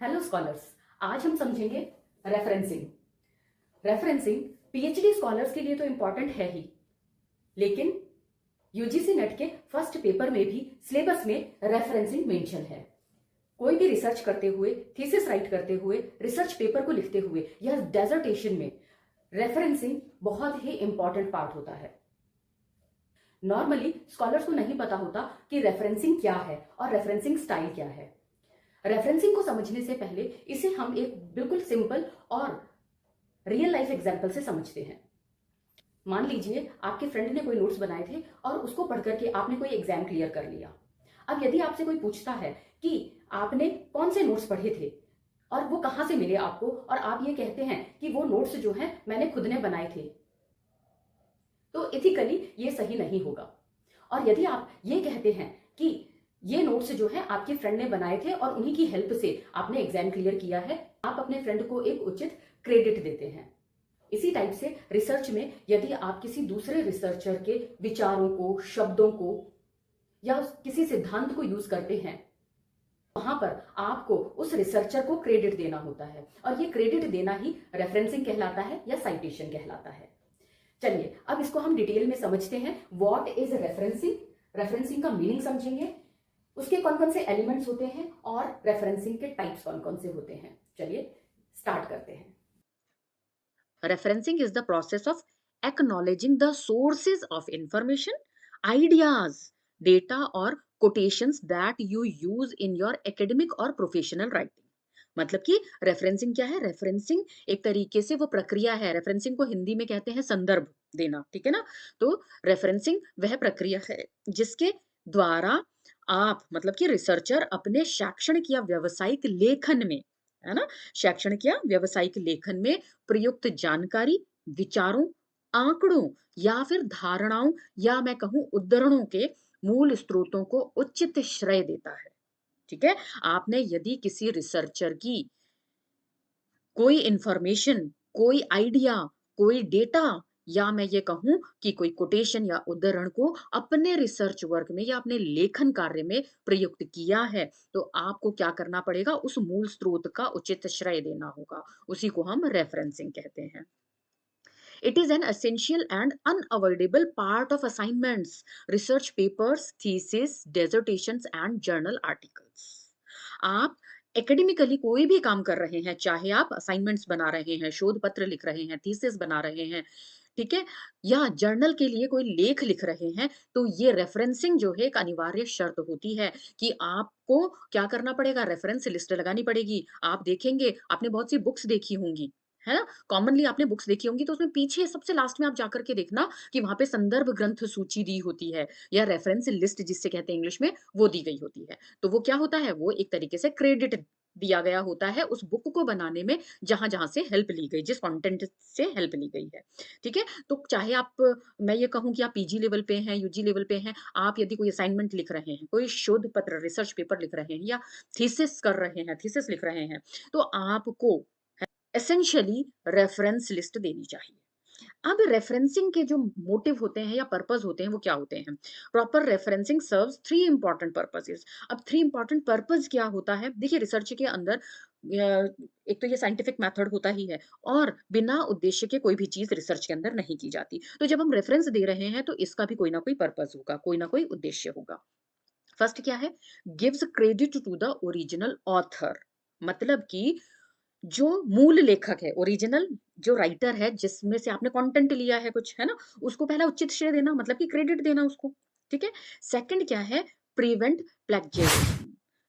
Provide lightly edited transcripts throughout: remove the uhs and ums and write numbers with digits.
Hello scholars. आज हम समझेंगे रेफरेंसिंग। रेफरेंसिंग पीएचडी स्कॉलर्स के लिए तो इंपॉर्टेंट है ही, लेकिन यूजीसी नेट के फर्स्ट पेपर में भी सिलेबस में रेफरेंसिंग मेंशन है। कोई भी रिसर्च करते हुए, थीसिस राइट करते हुए, रिसर्च पेपर को लिखते हुए या डेजर्टेशन में रेफरेंसिंग बहुत ही इंपॉर्टेंट पार्ट होता है। नॉर्मली स्कॉलर्स को नहीं पता होता कि रेफरेंसिंग क्या है और रेफरेंसिंग स्टाइल क्या है। रेफरेंसिंग को समझने से पहले इसे हम एक बिल्कुल सिंपल और रियल लाइफ एग्जाम्पल से समझते हैं। मान लीजिए आपके फ्रेंड ने कोई नोट्स बनाए थे और उसको पढ़ करके आपने कोई एग्जाम क्लियर कर लिया। अब यदि आपसे कोई पूछता है कि आपने कौन से नोट्स पढ़े थे और वो कहाँ से मिले आपको, और आप ये कहते हैं कि वो नोट्स जो हैं मैंने खुद ने बनाए थे, तो एथिकली ये सही नहीं होगा। और यदि आप ये कहते हैं कि ये नोट्स जो है आपके फ्रेंड ने बनाए थे और उन्हीं की हेल्प से आपने एग्जाम क्लियर किया है, आप अपने फ्रेंड को एक उचित क्रेडिट देते हैं। इसी टाइप से रिसर्च में यदि आप किसी दूसरे रिसर्चर के विचारों को, शब्दों को या किसी सिद्धांत को यूज करते हैं, वहां पर आपको उस रिसर्चर को क्रेडिट देना होता है, और ये क्रेडिट देना ही रेफरेंसिंग कहलाता है या साइटेशन कहलाता है। चलिए अब इसको हम डिटेल में समझते हैं। व्हाट इज रेफरेंसिंग, रेफरेंसिंग का मीनिंग समझेंगे, उसके कौन कौन से एलिमेंट्स होते हैं और रेफरेंसिंग के टाइप्स कौन कौन से होते हैं। चलिए स्टार्ट करते हैं। Referencing is the process of acknowledging the sources of information, ideas, data, or quotations that you use in your academic or professional writing. मतलब कि रेफरेंसिंग क्या है? रेफरेंसिंग एक तरीके से वो प्रक्रिया है। रेफरेंसिंग को हिंदी में कहते हैं संदर्भ देना, ठीक है ना? तो रेफरेंसिंग वह प्रक्रिया है जिसके द्वारा आप मतलब कि रिसर्चर अपने शैक्षणिक या व्यावसायिक लेखन में, है ना? शैक्षणिक या व्यावसायिक लेखन में प्रयुक्त जानकारी, विचारों, आंकड़ों या फिर धारणाओं या मैं कहूँ उद्धरणों के मूल स्रोतों को उचित श्रेय देता है। ठीक है? आपने यदि किसी रिसर्चर की कोई इंफॉर्मेशन, कोई आइडिया, कोई डेटा या मैं ये कहूँ कि कोई कोटेशन या उद्धरण को अपने रिसर्च वर्क में या अपने लेखन कार्य में प्रयुक्त किया है, तो आपको क्या करना पड़ेगा? उस मूल स्रोत का उचित श्रेय देना होगा। उसी को हम रेफरेंसिंग कहते हैं। It is an essential and unavoidable part of assignments, research papers, thesis, dissertations and journal articles. आप एकेडमिकली कोई भी काम कर रहे हैं, चाहे आप असाइनमेंट्स बना रहे हैं, शोध पत्र लिख रहे हैं, थीसिस बना रहे हैं, ठीक है? या जर्नल के लिए कोई लेख लिख रहे हैं, तो ये रेफरेंसिंग जो है एक अनिवार्य शर्त होती है कि आपको क्या करना पड़ेगा? रेफरेंस लिस्ट लगानी पड़ेगी। आप देखेंगे, आपने बहुत सी बुक्स देखी होंगी, है ना? कॉमनली आपने बुक्स देखी होंगी, तो उसमें पीछे सबसे लास्ट में आप जाकर के देखना कि वहाँ पे संदर्भ ग्रंथ सूची दी होती है या रेफरेंस लिस्ट जिसे कहते हैं इंग्लिश में, वो दी गई होती है। तो वो क्या होता है? वो एक तरीके से क्रेडिट दिया गया होता है उस बुक को बनाने में जहाँ-जहाँ से हेल्प ली गई, जिस कंटेंट से हेल्प ली गई है। ठीक है? तो चाहे आप मैं ये कहूँ कि आप पीजी लेवल पे हैं, यूजी लेवल पे हैं, आप यदि कोई असाइनमेंट लिख रहे हैं, कोई शोध पत्र, रिसर्च पेपर लिख रहे हैं या थीसिस कर रहे हैं, थीसिस लिख रहे हैं, तो आपको एसेंशियली रेफरेंस लिस्ट देनी चाहिए। अब रेफरेंसिंग के जो मोटिव होते हैं या पर्पस होते हैं वो क्या होते हैं? Proper referencing serves 3 important purposes. अब 3 इंपॉर्टेंट पर्पस क्या होता है? देखिए रिसर्च के अंदर एक तो ये साइंटिफिक मेथड होता ही है और बिना उद्देश्य के कोई भी चीज़ रिसर्च के अंदर नहीं की जाती। तो जब हम रेफरेंस दे रहे हैं तो इसका भी कोई ना कोई पर्पस होगा, कोई ना कोई उद्देश्य होगा। फर्स्ट क्या है? Gives credit to the original author. मतलब कि जो मूल लेखक है, ओरिजिनल जो राइटर है, जिसमें से आपने कंटेंट लिया है कुछ, है ना? उसको पहला उचित श्रेय देना मतलब कि क्रेडिट देना उसको, ठीक है? सेकंड क्या है? प्रिवेंट प्लेगियरिज्म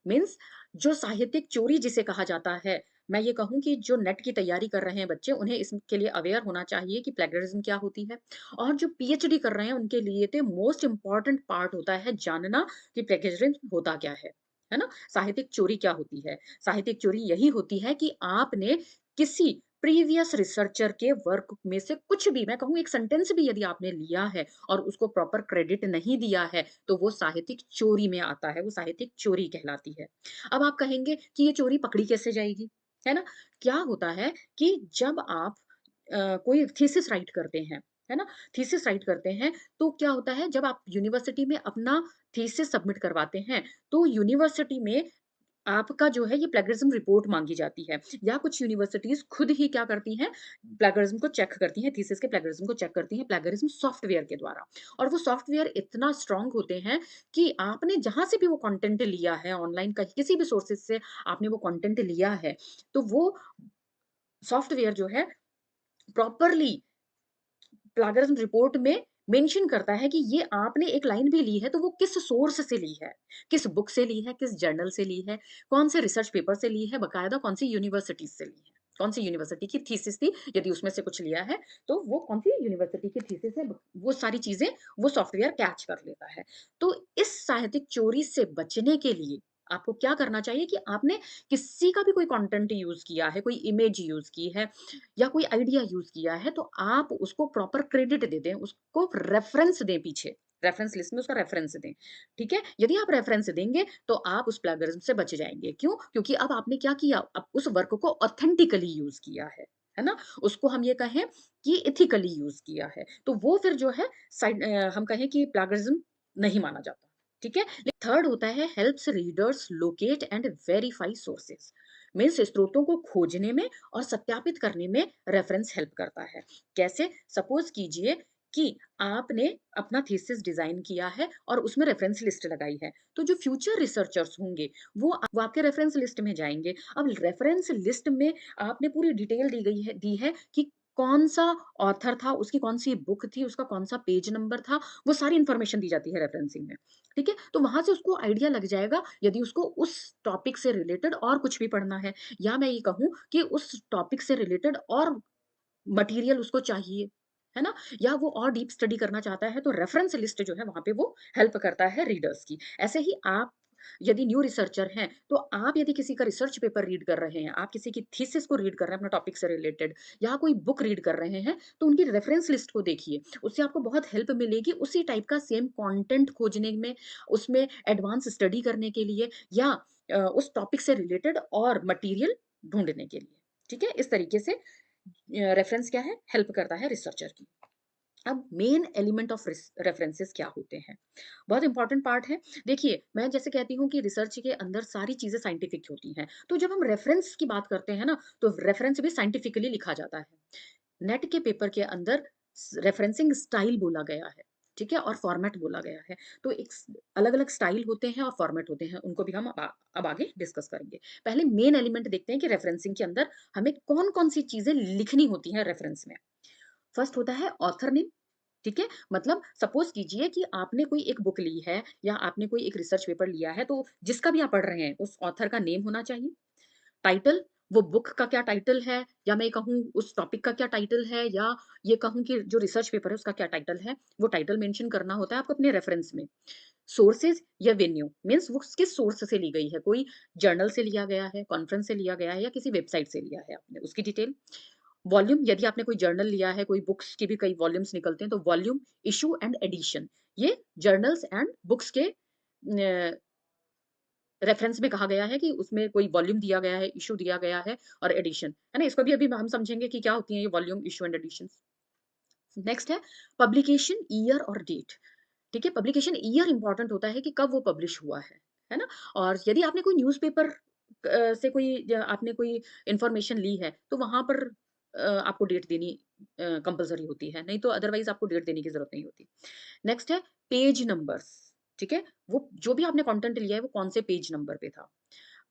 मीन्स जो साहित्यिक चोरी जिसे कहा जाता है, मैं ये कहूँ कि जो नेट की तैयारी कर रहे हैं बच्चे, उन्हें इसके लिए अवेयर होना चाहिए कि प्लेगरिज्म क्या होती है। और जो पीएचडी कर रहे हैं, उनके लिए तो मोस्ट इम्पोर्टेंट पार्ट होता है जानना कि प्लेगरिज्म होता क्या है ना? साहित्यिक चोरी क्या होती है? साहित्यिक चोरी यही होती है कि आपने किसी प्रीवियस रिसर्चर के वर्क में से कुछ भी मैं कहूँ एक सेंटेंस भी यदि आपने लिया है और उसको प्रॉपर क्रेडिट नहीं दिया है, तो वो साहित्यिक चोरी में आता है, वो साहित्यिक चोरी कहलाती है। अब आप कहेंगे कि ये चोरी पकड़ी कैसे जाएगी? है ना? क्या होता है कि जब आप कोई थीसिस राइट करते हैं, है ना? थीसिस राइट करते हैं, तो क्या होता है जब आप यूनिवर्सिटी में अपना थीसिस सबमिट करवाते हैं, तो यूनिवर्सिटी में आपका जो है ये प्लेगरिज्म रिपोर्ट माँगी जाती है, या कुछ यूनिवर्सिटीज़ खुद ही क्या करती हैं, प्लेगरिज्म को चेक करती हैं, थीसिस के प्लेगरिज्म को चेक करती हैं प्लेगरिज्म सॉफ्टवेयर के द्वारा। और वो सॉफ्टवेयर इतना स्ट्रॉन्ग होते हैं कि आपने जहाँ से भी वो कंटेंट लिया है ऑनलाइन, कहीं किसी भी सोर्सेज़ से आपने वो कंटेंट लिया है, तो वो सॉफ्टवेयर जो है प्रॉपरली प्लेगरिज्म रिपोर्ट में मेंशन करता है कि ये आपने एक लाइन भी ली है तो वो किस सोर्स से ली है, किस बुक से ली है, किस जर्नल से ली है, कौन से रिसर्च पेपर से ली है, बकायदा कौन सी यूनिवर्सिटी से ली है, कौन सी यूनिवर्सिटी की थीसिस थी, यदि उसमें से कुछ लिया है तो वो कौन सी यूनिवर्सिटी की थीसिस है, वो सारी चीजें वो सॉफ्टवेयर कैच कर लेता है। तो इस साहित्यिक चोरी से बचने के लिए आपको क्या करना चाहिए कि आपने किसी का भी कोई कंटेंट यूज किया है, कोई इमेज यूज की है या कोई आइडिया यूज़ किया है, तो आप उसको प्रॉपर क्रेडिट दे दें, उसको रेफ़रेंस दें पीछे, रेफ़रेंस लिस्ट में उसका रेफ़रेंस दें, ठीक है? यदि आप रेफ़रेंस देंगे, तो आप उस प्लेगरिज़्म से बच जाएँगे। क्यों? क्योंकि अब आपने क्या किया, अब उस वर्क को ऑथेंटिकली यूज़ किया है ना? उसको हम ये कहें कि एथिकली यूज़ किया है, तो वो फिर जो है हम कहें कि प्लेगरिज़्म नहीं माना जाता, ठीक है? थर्ड होता है helps readers locate and verify sources, means स्रोतों को खोजने में और सत्यापित करने में रेफरेंस हेल्प करता है। कैसे? सपोज़ कीजिए कि आपने अपना थीसिस डिज़ाइन किया है और उसमें रेफरेंस लिस्ट लगाई है। तो जो फ्यूचर रिसर्चर्स होंगे, वो आपके रेफरेंस लिस्ट में जाएँगे। अब रेफरेंस लिस्ट में आपने पूरी डिटेल दी है कि कौन-सा ऑथर था, उसकी कौन-सी बुक थी, उसका कौन-सा पेज नंबर था, वो सारी इन्फॉर्मेशन दी जाती है रेफरेंसिंग में। ठीक है? तो वहाँ से उसको आइडिया लग जाएगा, यदि उसको उस टॉपिक से रिलेटेड और कुछ भी पढ़ना है, या मैं ये कहूँ कि उस टॉपिक से रिलेटेड और मटेरियल उसको चाहिए, है ना? या वो और डीप स्टडी करना चाहता है, तो रेफरेंस लिस्ट जो है वहाँ पे वो हेल्प करता है रीडर्स की। ऐसे ही आप यदि न्यू रिसर्चर हैं, तो आप यदि किसी का रिसर्च पेपर रीड कर रहे हैं, आप किसी की थीसिस को रीड कर रहे हैं अपना टॉपिक से रिलेटेड, या कोई बुक रीड कर रहे हैं, तो उनकी रेफरेंस लिस्ट को देखिए। उससे आपको बहुत हेल्प मिलेगी उसी टाइप का सेम कंटेंट खोजने में, उसमें एडवांस स्टडी करने के लिए, या उस टॉपिक से रिलेटेड और मटेरियल ढूँढने के लिए। ठीक है? इस तरीके से रेफरेंस क्या है? हेल्प करता है रिसर्चर की। अब मेन एलिमेंट ऑफ रेफरेंसेस क्या होते हैं? बहुत इंपॉर्टेंट पार्ट है। देखिए, मैं जैसे कहती हूँ कि रिसर्च के अंदर सारी चीज़ें साइंटिफिक होती हैं। तो जब हम रेफरेंस की बात करते हैं ना, तो रेफरेंस भी साइंटिफिकली लिखा जाता है। नेट के पेपर के अंदर रेफरेंसिंग स्टाइल बोला गया है, ठीक है? और फॉर्मेट बोला गया है। तो एक अलग-अलग स्टाइल होते हैं और फॉर्मेट होते हैं, उनको भी हम अब आगे डिस्कस करेंगे। पहले मेन एलिमेंट देखते हैं कि रेफरेंसिंग के अंदर हमें कौन-कौन सी चीज़ें लिखनी होती हैं रेफरेंस में। फर्स्ट होता है ऑथर नेम, ठीक है? मतलब सपोज़ कीजिए कि आपने कोई एक बुक ली है या आपने कोई एक रिसर्च पेपर लिया है, तो जिसका भी आप पढ़ रहे हैं, उस ऑथर का नेम होना चाहिए। टाइटल, वो बुक का क्या टाइटल है, या मैं कहूँ उस टॉपिक का क्या टाइटल है, या ये कहूँ कि जो रिसर्च पेपर है उसका क्या टाइटल है, वो टाइटल मेंशन करना होता है आपको अपने रेफरेंस में। सोर्सेज़ या वेन्यू मीन्स वो किस सोर्स से ली गई है, कोई जर्नल से लिया गया है, कॉन्फ्रेंस से लिया गया है, या किसी वेबसाइट से लिया है आपने, उसकी डिटेल। वॉल्यूम, यदि आपने कोई जर्नल लिया है, कोई बुक्स के भी कई वॉल्यूम्स निकलते हैं, तो वॉल्यूम, इश्यू एंड एडिशन, ये जर्नल्स एंड बुक्स के न रेफरेंस में कहा गया है कि उसमें कोई वॉल्यूम दिया गया है, इश्यू दिया गया है और एडिशन, है ना? इसको भी अभी हम समझेंगे कि क्या होती हैं ये volume, issue and editions. Next है पब्लिकेशन ईयर और डेट, ठीक है? पब्लिकेशन ईयर इम्पोर्टेंट होता है कि कब वो पब्लिश हुआ है ना? और यदि आपने कोई न्यूज़पेपर से कोई आपने कोई इन्फॉर्मेशन ली है, तो वहाँ पर आपको डेट देनी कंपल्सरी होती है, नहीं तो अदरवाइज़ आपको डेट देने की ज़रूरत नहीं होती। नेक्स्ट है पेज नंबर्स, ठीक है? वो जो भी आपने कंटेंट लिया है, वो कौन से पेज नंबर पे था।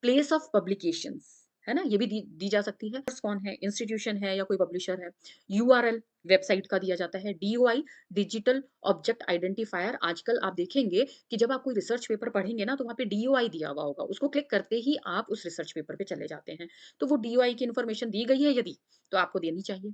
प्लेस ऑफ पब्लिकेशंस, है ना? ये भी दी जा सकती है। सोर्स कौन है? इंस्टीट्यूशन है या कोई पब्लिशर है। यूआरएल वेबसाइट का दिया जाता है। डीओआई डिजिटल ऑब्जेक्ट आइडेंटिफायर, आजकल आप देखेंगे कि जब आप कोई रिसर्च पेपर पढ़ेंगे ना, तो वहाँ पे डीओआई दिया हुआ होगा। उसको क्लिक करते ही आप उस रिसर्च पेपर पे चले जाते हैं। तो वो डीओआई की इन्फॉर्मेशन दी गई है यदि, तो आपको देनी चाहिए।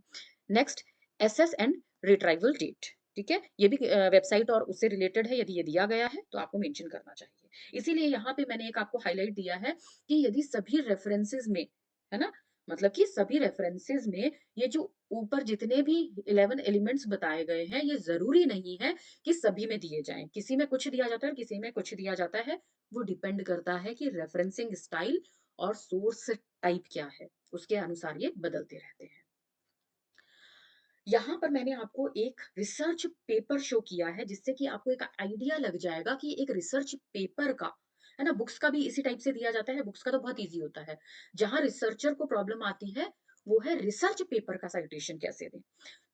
Next access and retrieval date, ठीक है? ये भी वेबसाइट और उससे रिलेटेड है, यदि ये दिया गया है, तो आपको मेंशन करना चाहिए। इसीलिए यहाँ पे मैंने एक आपको हाइलाइट दिया है कि यदि सभी रेफरेंसेस में, है ना? मतलब कि सभी रेफरेंसेस में ये जो ऊपर जितने भी 11 एलिमेंट्स बताए गए हैं, ये ज़रूरी नहीं है कि सभी में दिए जाएँ। किसी में कुछ दिया जाता है और किसी में कुछ दिया जाता है। वो डिपेंड करता है कि रेफरेंसिंग स्टाइल और सोर्स टाइप क्या है, उसके अनुसार ये बदलते रहते हैं। यहाँ पर मैंने आपको एक रिसर्च पेपर शो किया है, जिससे कि आपको एक आइडिया लग जाएगा कि एक रिसर्च पेपर का है ना? बुक्स का भी इसी टाइप से दिया जाता है, बुक्स का तो बहुत ईज़ी होता है। जहाँ रिसर्चर को प्रॉब्लम आती है, वो है रिसर्च पेपर का साइटेशन कैसे दें।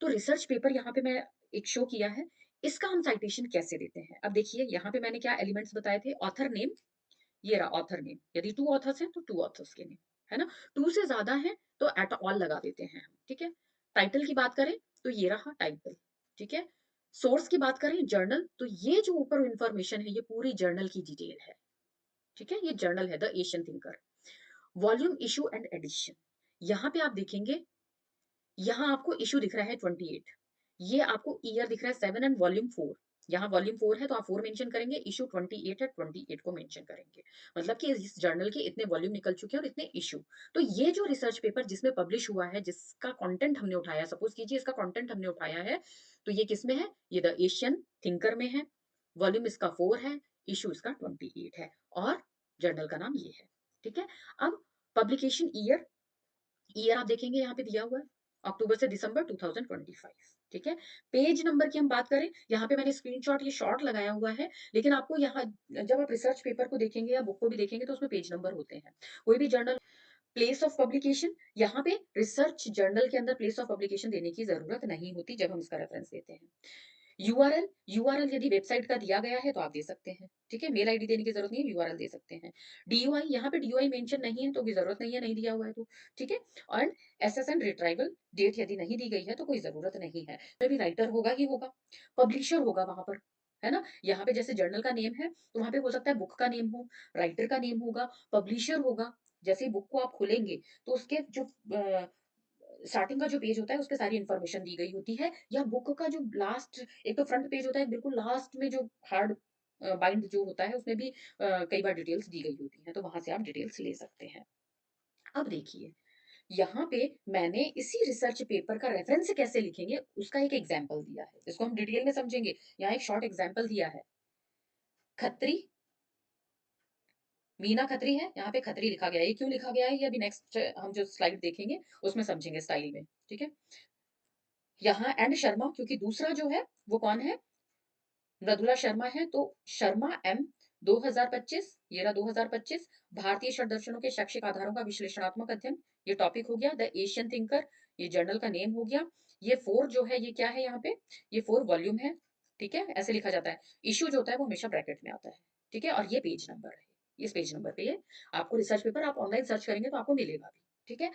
तो रिसर्च पेपर यहाँ पे मैं एक शो किया है, इसका हम साइटेशन कैसे देते हैं? अब देखिए यहाँ पे मैंने क्या एलिमेंट्स बताए थे, ऑथर नेम, ये रहा ऑथर नेम। यदि 2 ऑथर्स हैं तो 2 ऑथर्स के नेम, है ना? 2 से ज़्यादा हैं तो एट ऑल लगा देते हैं हम, ठीक है? टाइटल की बात करें तो ये रहा टाइटल, ठीक है? सोर्स की बात करें जर्नल, तो ये जो ऊपर इन्फॉर्मेशन है ये पूरी जर्नल की डिटेल है, ठीक है? ये जर्नल है the Asian Thinker. Volume, issue and edition. यहाँ पे आप देखेंगे, यहाँ आपको इश्यू दिख रहा है 28, ये आपको ईयर दिख रहा है 7 एंड वॉल्यूम 4। यहाँ वॉल्यूम 4 है तो आप 4 मेंशन करेंगे, इश्यू 28 है, 28 को मेंशन करेंगे। मतलब कि इस जर्नल के इतने वॉल्यूम निकल चुके हैं और इतने इश्यू। तो ये जो रिसर्च पेपर जिसमें पब्लिश हुआ है, जिसका कंटेंट हमने उठाया, सपोज कीजिए इसका कंटेंट हमने उठाया है, तो ये किसमें है? ये द एशियन थिंकर में है, वॉल्यूम इसका 4 है, इश्यू इसका 28 है और जर्नल का नाम ये है, ठीक है? अब पब्लिकेशन ईयर, ईयर आप देखेंगे यहाँ पे दिया हुआ है, अक्टूबर से दिसंबर 2025, ठीक है? पेज नंबर की हम बात करें, यहाँ पे मैंने स्क्रीनशॉट ये शॉर्ट लगाया हुआ है, लेकिन आपको यहाँ जब आप रिसर्च पेपर को देखेंगे या बुक को भी देखेंगे तो उसमें पेज नंबर होते हैं। कोई भी जर्नल, प्लेस ऑफ पब्लिकेशन, यहाँ पे रिसर्च जर्नल के अंदर प्लेस ऑफ पब्लिकेशन देने की जरूरत नहीं होती जब हम इसका रेफरेंस देते हैं। यूआरएल, यूआरएल यदि वेबसाइट का दिया गया है तो आप दे सकते हैं, ठीक है? मेल आईडी देने की जरूरत नहीं है, यूआरएल दे सकते हैं। डीयूआई, यहाँ पे डीयूआई मेंशन नहीं है तो भी जरूरत नहीं है, नहीं दिया हुआ है तो, ठीक है? और एसएसएन रिट्राइवल डेट यदि नहीं दी गई है तो कोई जरूरत नहीं है। तो भी राइटर होगा ही होगा, पब्लिशर होगा वहां पर, है ना? यहाँ पे जैसे जर्नल का नेम है तो वहां पे हो सकता है बुक का नेम हो, राइटर का नेम होगा, पब्लिशर होगा। जैसे ही बुक को आप खोलेंगे तो उसके जो स्टार्टिंग का जो पेज होता है उसपे सारी इन्फॉर्मेशन दी गई होती है, या बुक का जो लास्ट, एक तो फ्रंट पेज होता है, बिल्कुल लास्ट में जो हार्ड बाइंड जो होता है उसमें भी कई बार डिटेल्स दी गई होती है, तो वहां से आप डिटेल्स ले सकते हैं। अब देखिए, यहाँ पे मैंने इसी रिसर्च पेपर का रेफरेंस कैसे लिखेंगे उसका एक एग्जाम्पल दिया है, इसको हम डिटेल में समझेंगे। यहाँ एक शॉर्ट एग्जाम्पल दिया है, खत्री, मीना खत्री है, यहाँ पे खत्री लिखा गया है। ये क्यों लिखा गया है ये अभी नेक्स्ट हम जो स्लाइड देखेंगे उसमें समझेंगे स्टाइल में, ठीक है? यहाँ एंड शर्मा, क्योंकि दूसरा जो है वो कौन है? मृदुला शर्मा है, तो शर्मा एम 2025, ये रहा 2025, भारतीय षड दर्शनों के शैक्षिक आधारों का विश्लेषणात्मक अध्ययन, ये टॉपिक हो गया। द एशियन थिंकर, ये जर्नल का नेम हो गया। ये 4 जो है ये क्या है यहाँ पे? ये 4 वॉल्यूम है, ठीक है? ऐसे लिखा जाता है। इश्यू जो होता है वो हमेशा ब्रैकेट में आता है, ठीक है? और ये पेज नंबर है, इस पेज नंबर पे ये आपको रिसर्च पेपर आप ऑनलाइन सर्च करेंगे तो आपको मिलेगा भी, ठीक है?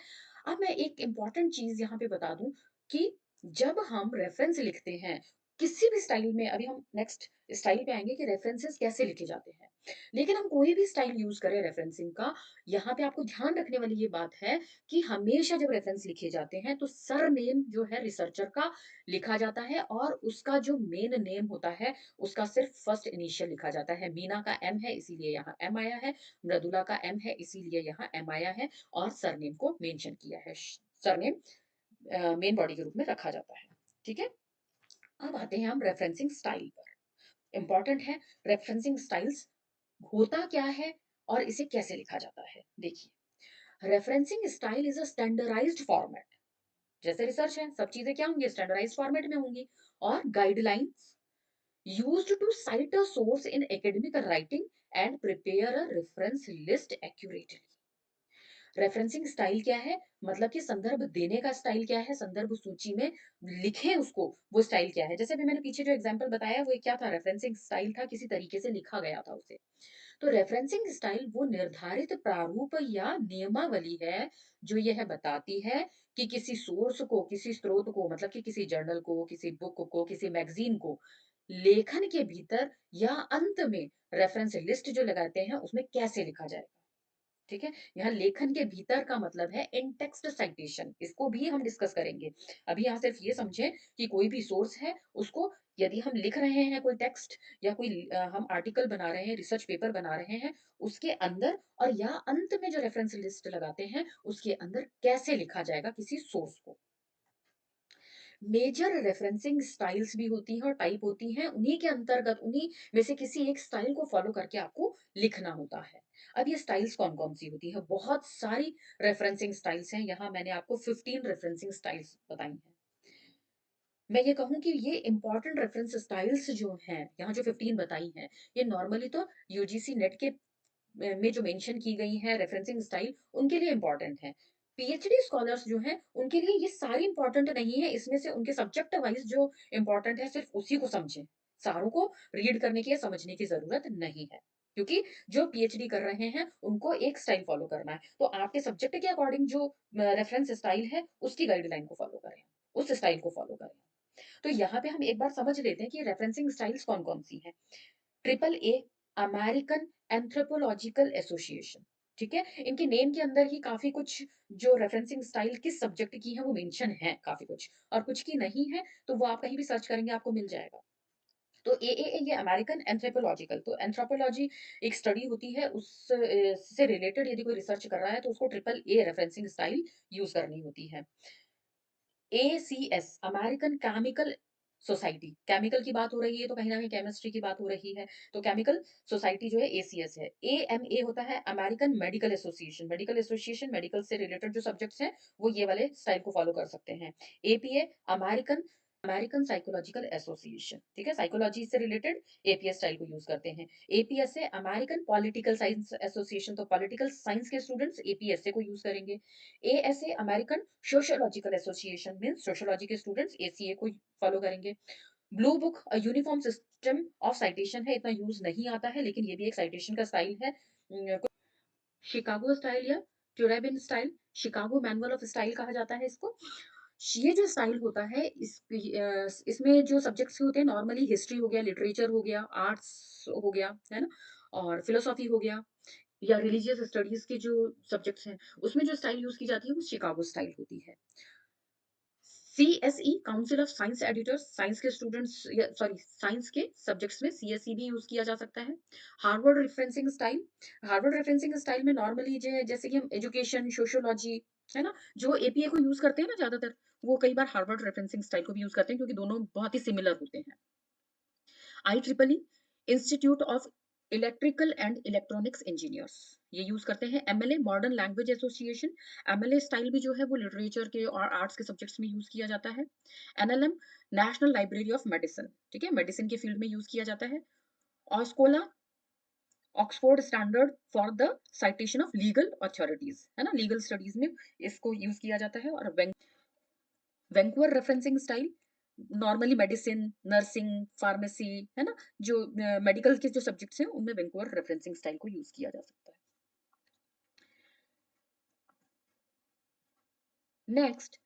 अब मैं एक इंपॉर्टेंट चीज यहाँ पे बता दूं कि जब हम रेफरेंस लिखते हैं किसी भी स्टाइल में, अभी हम नेक्स्ट स्टाइल पे आएंगे कि रेफरेंसेस कैसे लिखे जाते हैं, लेकिन हम कोई भी स्टाइल यूज करें रेफरेंसिंग का, यहाँ पे आपको ध्यान रखने वाली ये बात है कि हमेशा जब रेफरेंस लिखे जाते हैं तो सर नेम जो है रिसर्चर का लिखा जाता है और उसका जो मेन नेम होता है उसका सिर्फ फर्स्ट इनिशियल लिखा जाता है। मीना का एम है इसीलिए यहाँ एम आया है, मृदुला का एम है इसीलिए यहाँ एम आया है, और सरनेम को मेंशन किया है। सरनेम मेन बॉडी के रूप में रखा जाता है, ठीक है? अब आते हैं हम रेफरेंसिंग स्टाइल पर। इंपॉर्टेंट है, रेफरेंसिंग स्टाइल्स होता क्या है और इसे कैसे लिखा जाता है। देखिए, referencing style is a standardised format, जैसे रिसर्च है सब चीजें क्या होंगी? स्टैंडर्डाइज्ड फॉर्मेट में होंगी, और guidelines used to cite a source in academic writing and prepare a reference list accurately। Referencing style क्या है? मतलब कि संदर्भ देने का स्टाइल क्या है, संदर्भ सूची में लिखें उसको, वो स्टाइल क्या है? जैसे अभी मैंने पीछे जो एग्जांपल बताया वो क्या था? रेफरेंसिंग स्टाइल था, किसी तरीके से लिखा गया था उसे। तो रेफरेंसिंग स्टाइल वो निर्धारित प्रारूप या नियमावली है जो यह बताती है कि किसी सोर्स को, किसी स्रोत को, मतलब कि किसी जर्नल को, किसी बुक को, किसी मैगजीन को लेखन के भीतर या अंत में रेफरेंस लिस्ट जो लगाते हैं उसमें कैसे लिखा जाएगा, ठीक है? यहाँ लेखन के भीतर का मतलब है इन टेक्स्ट साइटेशन, इसको भी हम डिस्कस करेंगे। अभी यहाँ सिर्फ ये समझे कि कोई भी सोर्स है उसको यदि हम लिख रहे हैं कोई टेक्स्ट या कोई हम आर्टिकल बना रहे हैं, रिसर्च पेपर बना रहे हैं, उसके अंदर और या अंत में जो रेफरेंस लिस्ट लगाते हैं उसके अंदर कैसे लिखा जाएगा किसी सोर्स को। मेजर रेफरेंसिंग स्टाइल्स भी होती हैं और टाइप होती हैं, उन्हीं के अंतर्गत उन्हीं में से किसी एक स्टाइल को फॉलो करके आपको लिखना होता है। अब ये स्टाइल्स कौन कौन सी होती है? बहुत सारी रेफरेंसिंग स्टाइल्स हैं, यहाँ मैंने आपको 15 रेफरेंसिंग स्टाइल्स बताई हैं। मैं ये कहूँ कि ये इंपॉर्टेंट रेफरेंस स्टाइल्स जो हैं, यहाँ जो 15 बताई हैं, ये नॉर्मली तो यूजीसी नेट के में जो मेंशन की गई हैं रेफरेंसिंग स्टाइल, उनके लिए इम्पोर्टेंट है। पीएचडी स्कॉलर्स जो हैं, उनके लिए ये सारी इम्पोर्टेंट नहीं है, इसमें से उनके सब्जेक्ट वाइज़ जो इम्पोर्टेंट है, सिर्फ़ उसी को समझें। सारों को रीड करने की या समझने की ज़रूरत नहीं है। क्योंकि जो पीएचडी कर रहे हैं, उनको एक स्टाइल फ़ॉलो करना है। तो आपके सब्जेक्ट के अकॉर्डिंग जो रेफरेंस स्टाइल है, उसकी गाइडलाइन को फ़ॉलो करें, उस स्टाइल को फ़ॉलो करें। तो यहाँ पे हम एक बार समझ लेते हैं कि रेफरेंसिंग स्टाइल्स कौन-कौन सी हैं। Triple A American anthropological association, ठीक है? इनके नेम के अंदर ही काफ़ी कुछ जो रेफरेंसिंग स्टाइल किस सब्जेक्ट की है वो मेंशन है काफ़ी कुछ और कुछ की नहीं है, तो वो आप कहीं भी सर्च करेंगे आपको मिल जाएगा। तो एएए ये अमेरिकन एंथ्रोपोलॉजिकल तो एंथ्रोपोलॉजी एक स्टडी होती है से रिलेटेड यदि कोई रिसर्च कर रहा है तो उसको triple A referencing style use करनी होती है। ACS American chemical society chemical की बात हो रही है तो कहीं न कहीं केमिस्ट्री की बात हो रही है, तो केमिकल सोसाइटी जो है एसीएस है। एएमए होता है अमेरिकन मेडिकल एसोसिएशन मेडिकल से रिलेटेड जो सब्जेक्ट्स हैं, वो ये वाले स्टाइल को फॉलो कर सकते हैं। APA American American psychological association, ठीक है? साइकोलॉजी से रिलेटेड एपीएस स्टाइल को यूज़ करते हैं। एपीएसए अमेरिकन पॉलिटिकल साइंस एसोसिएशन तो पॉलिटिकल साइंस के स्टूडेंट्स एपीएसए को यूज़ करेंगे। ASA American sociological association means sociology के स्टूडेंट्स एसीए को फॉलो करेंगे। Blue book uniform system of citation है, इतना यूज़ नहीं आता है, लेकिन ये भी एक साइटेशन का स्टाइल है। शिकागो स्टाइल या Turabian style, Chicago manual of style कहा जाता है इसको। ये जो स्टाइल होता है इसमें जो सब्जेक्ट्स होते हैं नॉर्मली हिस्ट्री हो गया, लिटरेचर हो गया, आर्ट्स हो गया, है ना? और फिलॉसफी हो गया या रिलीजियस स्टडीज़ के जो सब्जेक्ट्स हैं, उसमें जो स्टाइल यूज़ की जाती है वो शिकागो स्टाइल होती है। CSE council of science editors science के स्टूडेंट्स या सॉरी साइंस के सब्जेक्ट्स में सीएसई भी यूज़ किया जा सकता है। हार्वर्ड रेफरेंसिंग स्टाइल में नॉर्मली जैसे कि हम एजुकेशन, सोशियोलॉजी, है ना? जो एपीए को यूज़ करते हैं ना ज़्यादातर, वो कई बार हार्वर्ड रेफरेंसिंग स्टाइल को भी यूज़ करते हैं क्योंकि दोनों बहुत ही सिमिलर होते हैं। IEEE institute of electrical and electronics engineers ये यूज़ करते हैं। MLA modern language association MLA style भी जो है वो लिटरेचर के और आर्ट्स के सब्जेक्ट्स में यूज़ किया जाता है। NLM national library of medicine, ठीक है? मेडिसिन के फील्ड में यूज़ किया जाता है। OSCOLA Oxford standard for the citation of legal authorities, है ना? लीगल स्टडीज़ में इसको यूज़ किया जाता है और Vancouver referencing style normally medicine, nursing, pharmacy, है ना? जो मेडिकल के जो सब्जेक्ट्स हैं, उनमें वैंकूवर रेफरेंसिंग स्टाइल को यूज़ किया जा सकता है। नेक्स्ट,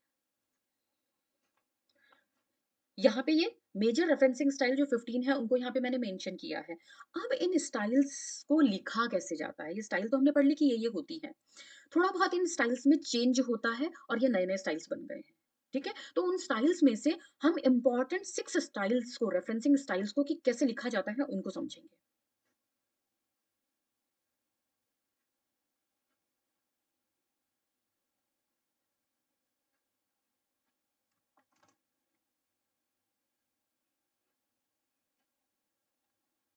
यहाँ पे ये मेजर रेफरेंसिंग स्टाइल जो 15 है, उनको यहाँ पे मैंने मेंशन किया है। अब इन स्टाइल्स को लिखा कैसे जाता है? ये स्टाइल तो हमने पढ़ ली कि ये होती हैं। थोड़ा बहुत इन स्टाइल्स में चेंज होता है और ये नए-नए स्टाइल्स बन गए हैं। ठीक है? तो उन स्टाइल्स में से हम इम्पोर्टेंट 6 स्टाइल्स को रेफरेंसिंग स्टाइल्स को कि कैसे लिखा जाता है, उनको समझेंगे।